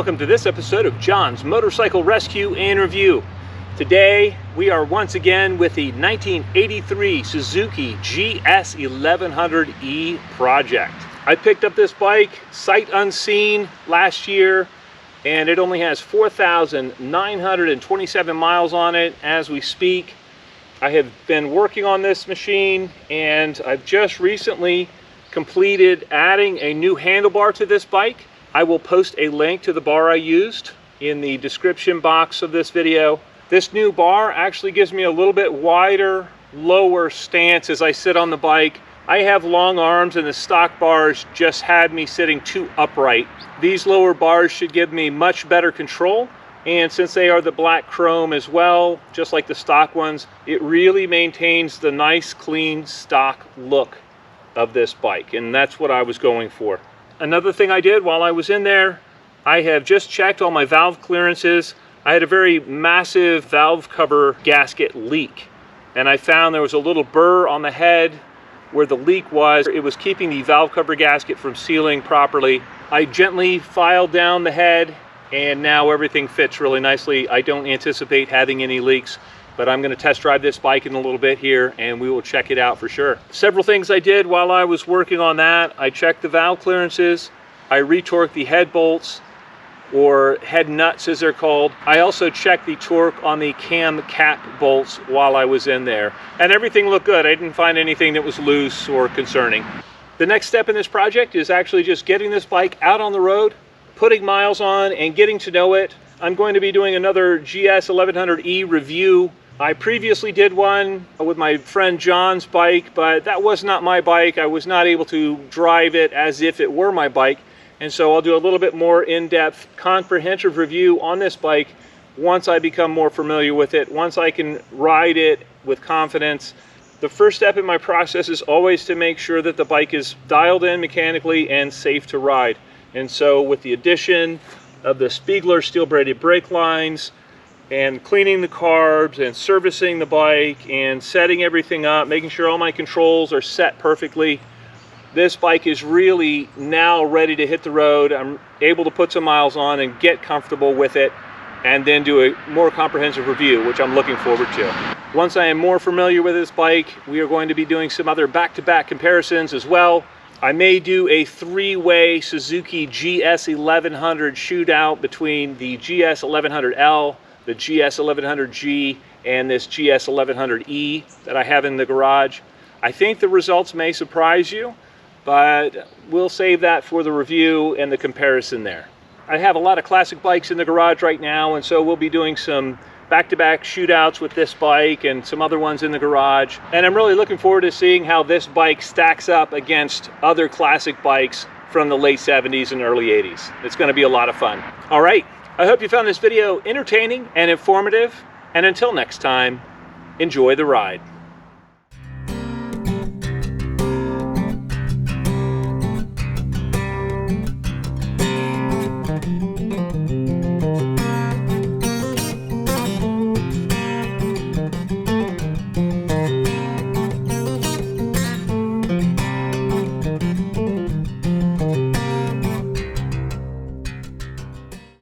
welcome to this episode of John's Motorcycle Rescue and Review. Today we are once again with the 1983 Suzuki GS1100E project. I picked up this bike sight unseen last year and it only has 4,927 miles on it as we speak. I have been working on this machine and I've just recently completed adding a new handlebar to this bike. I will post a link to the bar I used in the description box of this video. This new bar actually gives me a little bit wider, lower stance as I sit on the bike. I have long arms and the stock bars just had me sitting too upright. These lower bars should give me much better control, and since they are the black chrome as well, just like the stock ones, it really maintains the nice clean stock look of this bike, and that's what I was going for. Another thing I did while I was in there, I have just checked all my valve clearances. I had a very massive valve cover gasket leak, and I found there was a little burr on the head where the leak was. It was keeping the valve cover gasket from sealing properly. I gently filed down the head and now everything fits really nicely. I don't anticipate having any leaks, but I'm going to test drive this bike in a little bit here and we will check it out for sure. Several things I did while I was working on that. I checked the valve clearances, I retorqued the head bolts, or head nuts as they're called. I also checked the torque on the cam cap bolts while I was in there, and everything looked good. I didn't find anything that was loose or concerning. The next step in this project is actually just getting this bike out on the road, putting miles on and getting to know it. I'm going to be doing another GS1100E review. I previously did one with my friend John's bike, but that was not my bike. I was not able to drive it as if it were my bike. And so I'll do a little bit more in-depth, comprehensive review on this bike once I become more familiar with it, once I can ride it with confidence. The first step in my process is always to make sure that the bike is dialed in mechanically and safe to ride. And so with the addition of the Spiegler steel braided brake lines, and cleaning the carbs and servicing the bike and setting everything up, making sure all my controls are set perfectly, this bike is really now ready to hit the road. I'm able to put some miles on and get comfortable with it and then do a more comprehensive review, which I'm looking forward to. Once I am more familiar with this bike, we are going to be doing some other back-to-back comparisons as well. I may do a three-way Suzuki GS1100 shootout between the GS1100L, the GS1100G, and this GS1100E that I have in the garage. I think the results may surprise you, but we'll save that for the review and the comparison there. I have a lot of classic bikes in the garage right now, and so we'll be doing some back-to-back shootouts with this bike and some other ones in the garage. And I'm really looking forward to seeing how this bike stacks up against other classic bikes from the late 70s and early 80s. It's going to be a lot of fun. All right, I hope you found this video entertaining and informative. And until next time, enjoy the ride.